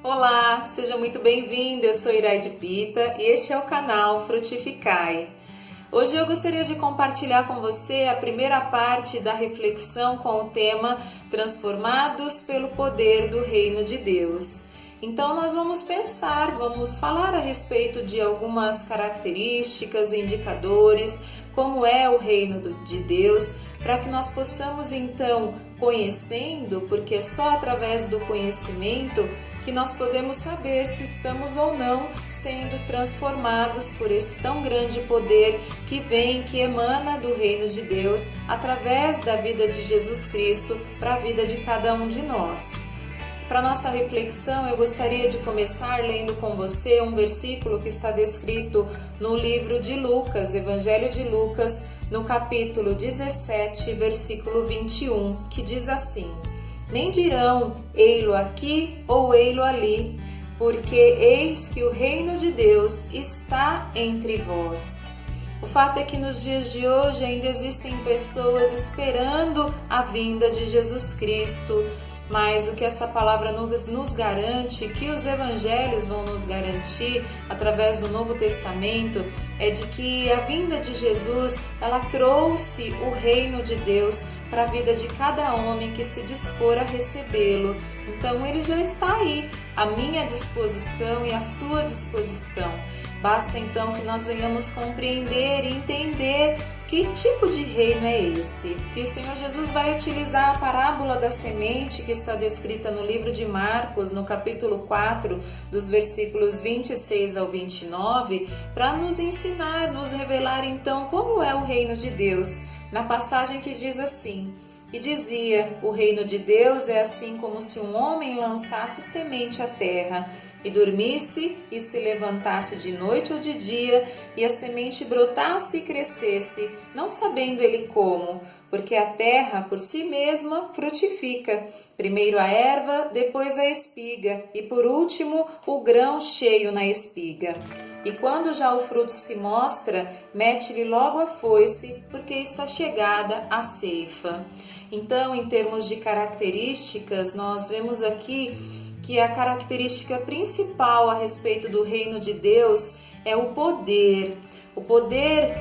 Olá, seja muito bem-vindo. Eu sou Iraide Pita e este é o canal Frutificai. Hoje eu gostaria de compartilhar com você a primeira parte da reflexão com o tema Transformados pelo Poder do Reino de Deus. Então nós vamos falar a respeito de algumas características, indicadores, como é o reino de Deus, para que nós possamos então, conhecendo, porque é só através do conhecimento que nós podemos saber se estamos ou não sendo transformados por esse tão grande poder que emana do reino de Deus através da vida de Jesus Cristo para a vida de cada um de nós. Para nossa reflexão, eu gostaria de começar lendo com você um versículo que está descrito no livro de Lucas, Evangelho de Lucas, no capítulo 17, versículo 21, que diz assim: Nem dirão, ei-lo aqui ou ei-lo ali, porque eis que o reino de Deus está entre vós. O fato é que nos dias de hoje ainda existem pessoas esperando a vinda de Jesus Cristo, mas o que essa palavra nos garante, que os evangelhos vão nos garantir através do Novo Testamento, é de que a vinda de Jesus, ela trouxe o reino de Deus para a vida de cada homem que se dispor a recebê-lo. Então ele já está aí, à minha disposição e à sua disposição. Basta então que nós venhamos compreender e entender que tipo de reino é esse. E o Senhor Jesus vai utilizar a parábola da semente que está descrita no livro de Marcos, no capítulo 4, dos versículos 26 ao 29, para nos ensinar, nos revelar então como é o reino de Deus. Na passagem que diz assim: E dizia, o reino de Deus é assim como se um homem lançasse semente à terra, e dormisse e se levantasse de noite ou de dia, e a semente brotasse e crescesse, não sabendo ele como, porque a terra por si mesma frutifica, primeiro a erva, depois a espiga, e por último o grão cheio na espiga. E quando já o fruto se mostra, mete-lhe logo a foice, porque está chegada a ceifa. Então, em termos de características, nós vemos aqui que a característica principal a respeito do reino de Deus é o poder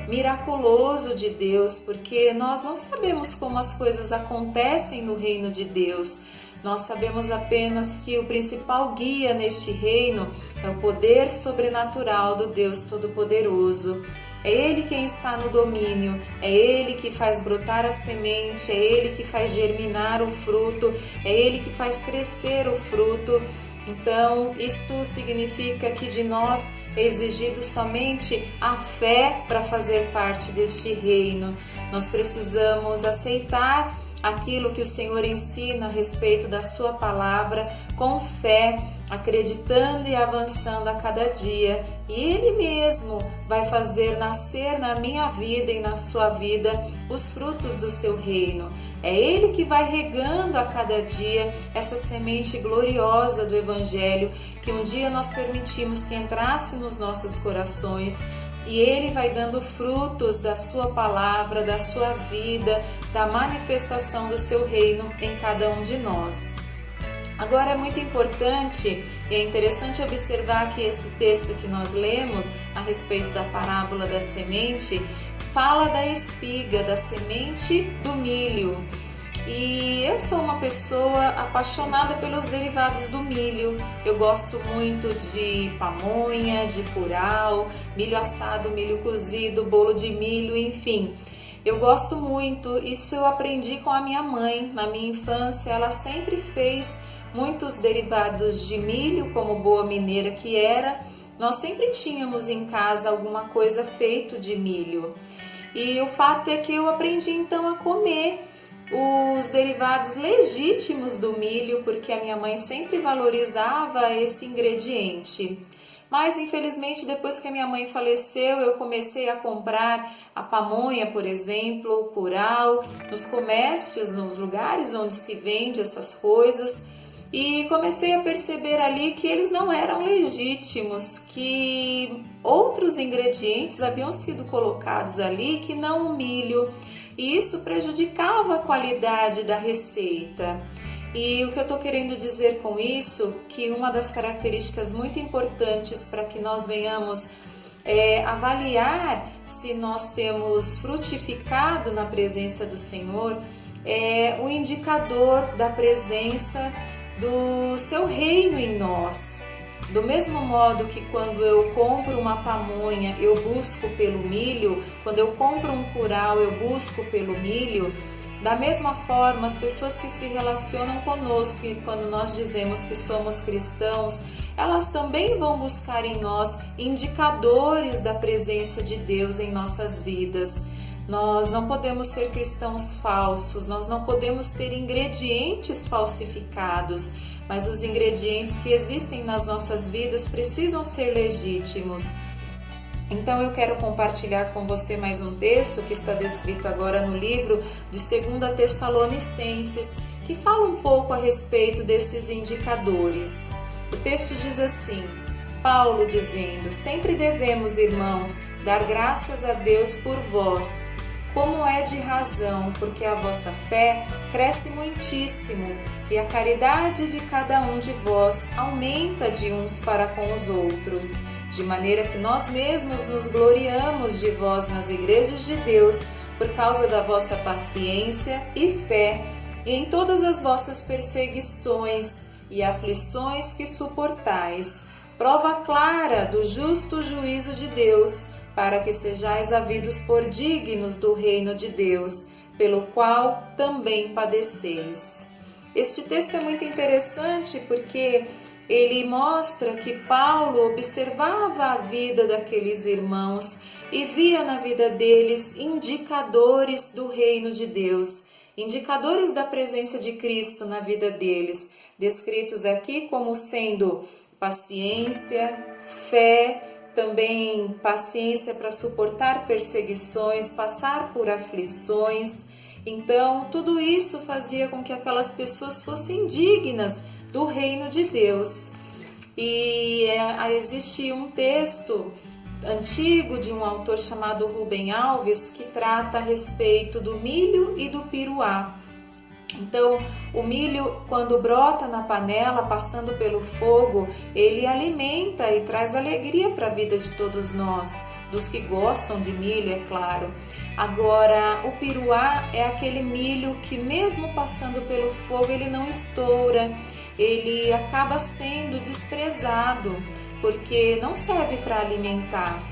miraculoso de Deus, porque nós não sabemos como as coisas acontecem no reino de Deus. Nós sabemos apenas que o principal guia neste reino é o poder sobrenatural do Deus Todo-Poderoso. É Ele quem está no domínio, é Ele que faz brotar a semente, é Ele que faz germinar o fruto, é Ele que faz crescer o fruto. Então, isto significa que de nós é exigido somente a fé para fazer parte deste reino. Nós precisamos aceitar aquilo que o Senhor ensina a respeito da sua palavra com fé, acreditando e avançando a cada dia. E Ele mesmo vai fazer nascer na minha vida e na sua vida os frutos do seu reino. É Ele que vai regando a cada dia essa semente gloriosa do Evangelho que um dia nós permitimos que entrasse nos nossos corações. E Ele vai dando frutos da sua palavra, da sua vida, da manifestação do seu reino em cada um de nós. Agora é muito importante e é interessante observar que esse texto que nós lemos a respeito da parábola da semente fala da espiga, da semente do milho. E eu sou uma pessoa apaixonada pelos derivados do milho. Eu gosto muito de pamonha, de curau, milho assado, milho cozido, bolo de milho, enfim. Eu gosto muito, isso eu aprendi com a minha mãe. Na minha infância, ela sempre fez muitos derivados de milho, como boa mineira que era. Nós sempre tínhamos em casa alguma coisa feita de milho. E o fato é que eu aprendi então a comer os derivados legítimos do milho, porque a minha mãe sempre valorizava esse ingrediente. Mas, infelizmente, depois que a minha mãe faleceu, eu comecei a comprar a pamonha, por exemplo, o curau, nos comércios, nos lugares onde se vende essas coisas. E comecei a perceber ali que eles não eram legítimos, que outros ingredientes haviam sido colocados ali que não o milho. E isso prejudicava a qualidade da receita. E o que eu estou querendo dizer com isso, que uma das características muito importantes para que nós venhamos avaliar se nós temos frutificado na presença do Senhor, é o indicador da presença do seu reino em nós. Do mesmo modo que quando eu compro uma pamonha, eu busco pelo milho, quando eu compro um curau, eu busco pelo milho, da mesma forma, as pessoas que se relacionam conosco e quando nós dizemos que somos cristãos, elas também vão buscar em nós indicadores da presença de Deus em nossas vidas. Nós não podemos ser cristãos falsos, nós não podemos ter ingredientes falsificados, mas os ingredientes que existem nas nossas vidas precisam ser legítimos. Então eu quero compartilhar com você mais um texto que está descrito agora no livro de 2 Tessalonicenses, que fala um pouco a respeito desses indicadores. O texto diz assim, Paulo dizendo, sempre devemos, irmãos, dar graças a Deus por vós, como é de razão, porque a vossa fé cresce muitíssimo e a caridade de cada um de vós aumenta de uns para com os outros, de maneira que nós mesmos nos gloriamos de vós nas igrejas de Deus por causa da vossa paciência e fé e em todas as vossas perseguições e aflições que suportais, prova clara do justo juízo de Deus, para que sejais havidos por dignos do reino de Deus, pelo qual também padeceis. Este texto é muito interessante porque ele mostra que Paulo observava a vida daqueles irmãos e via na vida deles indicadores do reino de Deus, indicadores da presença de Cristo na vida deles, descritos aqui como sendo paciência, fé, também paciência para suportar perseguições, passar por aflições. Então, tudo isso fazia com que aquelas pessoas fossem dignas do reino de Deus. E existe um texto antigo de um autor chamado Rubem Alves que trata a respeito do milho e do piruá. Então, o milho, quando brota na panela, passando pelo fogo, ele alimenta e traz alegria para a vida de todos nós, dos que gostam de milho, é claro. Agora, o piruá é aquele milho que mesmo passando pelo fogo, ele não estoura, ele acaba sendo desprezado, porque não serve para alimentar.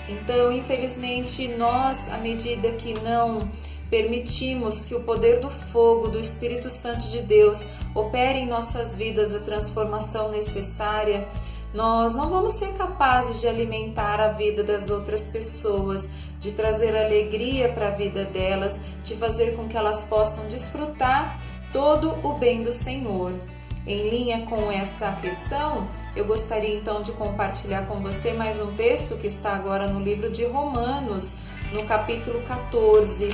Então, infelizmente, nós, à medida que não permitimos que o poder do fogo, do Espírito Santo de Deus, opere em nossas vidas a transformação necessária, nós não vamos ser capazes de alimentar a vida das outras pessoas, de trazer alegria para a vida delas, de fazer com que elas possam desfrutar todo o bem do Senhor. Em linha com esta questão, eu gostaria então de compartilhar com você mais um texto que está agora no livro de Romanos, no capítulo 14.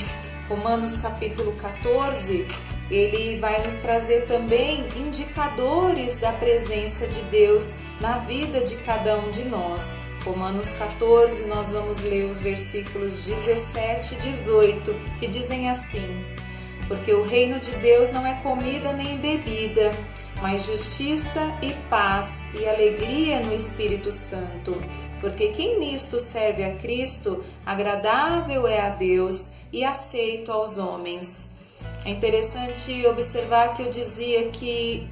Romanos capítulo 14, ele vai nos trazer também indicadores da presença de Deus na vida de cada um de nós. Romanos 14, nós vamos ler os versículos 17 e 18, que dizem assim: porque o reino de Deus não é comida nem bebida, mas justiça e paz e alegria no Espírito Santo. Porque quem nisto serve a Cristo, agradável é a Deus e aceito aos homens. É interessante observar que eu dizia que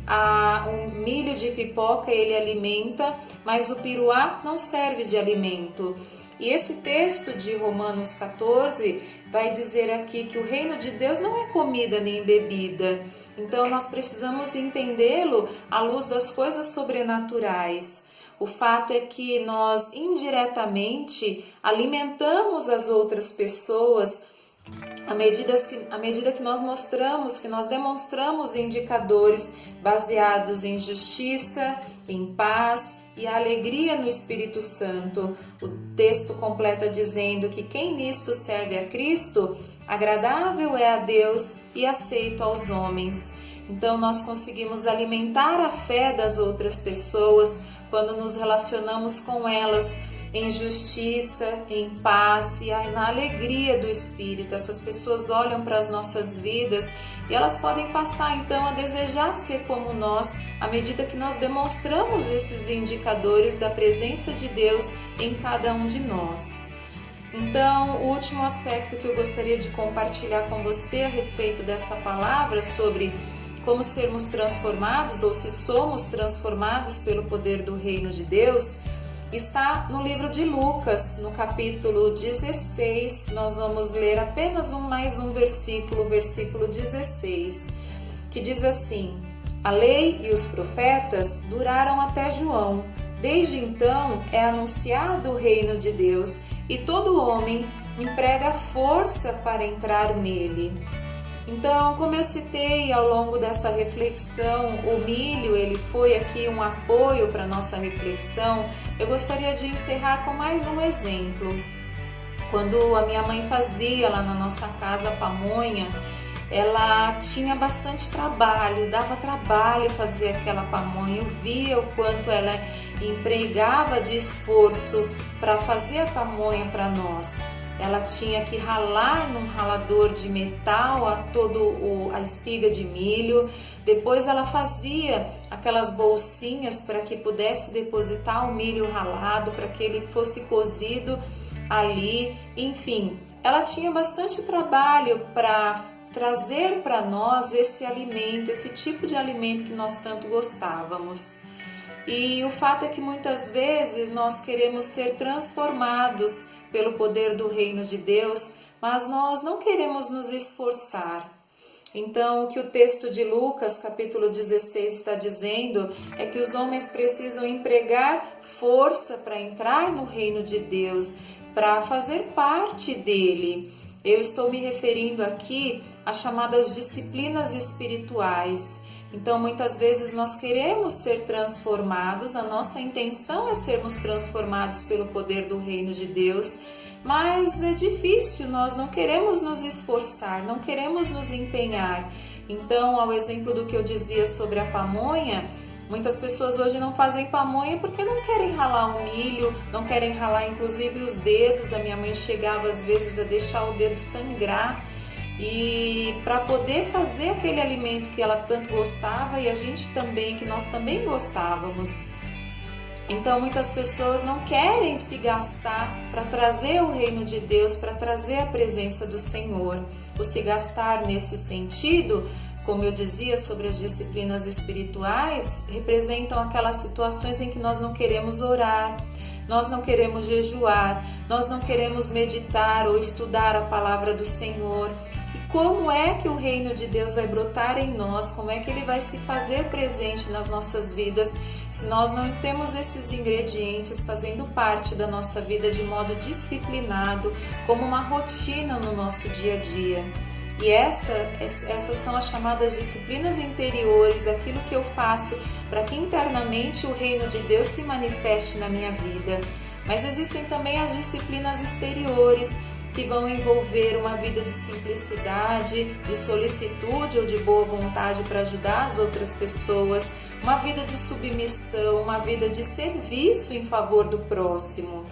o milho de pipoca ele alimenta, mas o piruá não serve de alimento. E esse texto de Romanos 14 vai dizer aqui que o reino de Deus não é comida nem bebida. Então nós precisamos entendê-lo à luz das coisas sobrenaturais. O fato é que nós indiretamente alimentamos as outras pessoas à medida que nós mostramos, que nós demonstramos indicadores baseados em justiça, em paz e a alegria no Espírito Santo. O texto completa dizendo que quem nisto serve a Cristo, agradável é a Deus e aceito aos homens. Então nós conseguimos alimentar a fé das outras pessoas quando nos relacionamos com elas em justiça, em paz e na alegria do Espírito. Essas pessoas olham para as nossas vidas e elas podem passar então a desejar ser como nós, à medida que nós demonstramos esses indicadores da presença de Deus em cada um de nós. Então, o último aspecto que eu gostaria de compartilhar com você a respeito desta palavra sobre como sermos transformados ou se somos transformados pelo poder do reino de Deus, está no livro de Lucas, no capítulo 16. Nós vamos ler apenas mais um versículo, o versículo 16, que diz assim: a lei e os profetas duraram até João. Desde então é anunciado o reino de Deus e todo homem emprega força para entrar nele. Então, como eu citei ao longo dessa reflexão, o milho ele foi aqui um apoio para a nossa reflexão. Eu gostaria de encerrar com mais um exemplo. Quando a minha mãe fazia lá na nossa casa a pamonha, ela tinha bastante trabalho, dava trabalho fazer aquela pamonha. Eu via o quanto ela empregava de esforço para fazer a pamonha para nós. Ela tinha que ralar num ralador de metal a espiga de milho. Depois ela fazia aquelas bolsinhas para que pudesse depositar o milho ralado, para que ele fosse cozido ali. Enfim, ela tinha bastante trabalho para trazer para nós esse alimento, esse tipo de alimento que nós tanto gostávamos. E o fato é que muitas vezes nós queremos ser transformados pelo poder do reino de Deus, mas nós não queremos nos esforçar. Então, o que o texto de Lucas, capítulo 16, está dizendo é que os homens precisam empregar força para entrar no reino de Deus, para fazer parte dele. Eu estou me referindo aqui às chamadas disciplinas espirituais. Então, muitas vezes nós queremos ser transformados, a nossa intenção é sermos transformados pelo poder do reino de Deus, mas é difícil, nós não queremos nos esforçar, não queremos nos empenhar. Então, ao exemplo do que eu dizia sobre a pamonha, muitas pessoas hoje não fazem pamonha porque não querem ralar o milho, não querem ralar inclusive os dedos. A minha mãe chegava às vezes a deixar o dedo sangrar, e para poder fazer aquele alimento que ela tanto gostava e a gente também, que nós também gostávamos. Então muitas pessoas não querem se gastar para trazer o reino de Deus, para trazer a presença do Senhor. O se gastar nesse sentido, como eu dizia sobre as disciplinas espirituais, representam aquelas situações em que nós não queremos orar, nós não queremos jejuar, nós não queremos meditar ou estudar a palavra do Senhor. Como é que o reino de Deus vai brotar em nós? Como é que ele vai se fazer presente nas nossas vidas se nós não temos esses ingredientes fazendo parte da nossa vida de modo disciplinado, como uma rotina no nosso dia a dia? E essas são as chamadas disciplinas interiores, aquilo que eu faço para que internamente o reino de Deus se manifeste na minha vida. Mas existem também as disciplinas exteriores, que vão envolver uma vida de simplicidade, de solicitude ou de boa vontade para ajudar as outras pessoas, uma vida de submissão, uma vida de serviço em favor do próximo.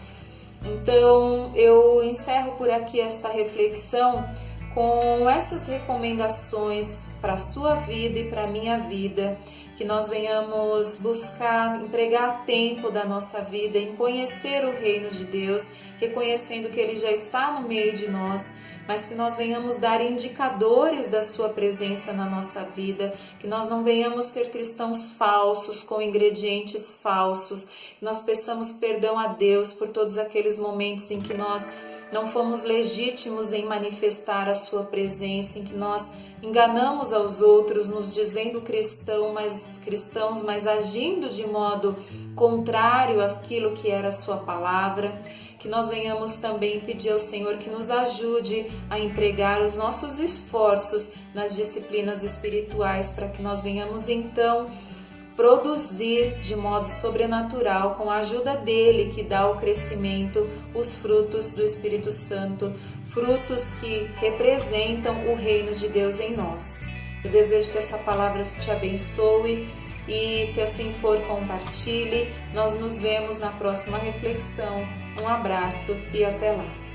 Então, eu encerro por aqui esta reflexão com essas recomendações para a sua vida e para a minha vida, que nós venhamos buscar, empregar tempo da nossa vida em conhecer o reino de Deus, reconhecendo que Ele já está no meio de nós, mas que nós venhamos dar indicadores da Sua presença na nossa vida, que nós não venhamos ser cristãos falsos, com ingredientes falsos, que nós peçamos perdão a Deus por todos aqueles momentos em que nós não fomos legítimos em manifestar a Sua presença, em que nós enganamos aos outros, nos dizendo cristãos, mas agindo de modo contrário àquilo que era a Sua palavra. Que nós venhamos também pedir ao Senhor que nos ajude a empregar os nossos esforços nas disciplinas espirituais, para que nós venhamos então produzir de modo sobrenatural, com a ajuda dele que dá o crescimento, os frutos do Espírito Santo, frutos que representam o reino de Deus em nós. Eu desejo que essa palavra te abençoe e, se assim for, compartilhe. Nós nos vemos na próxima reflexão. Um abraço e até lá.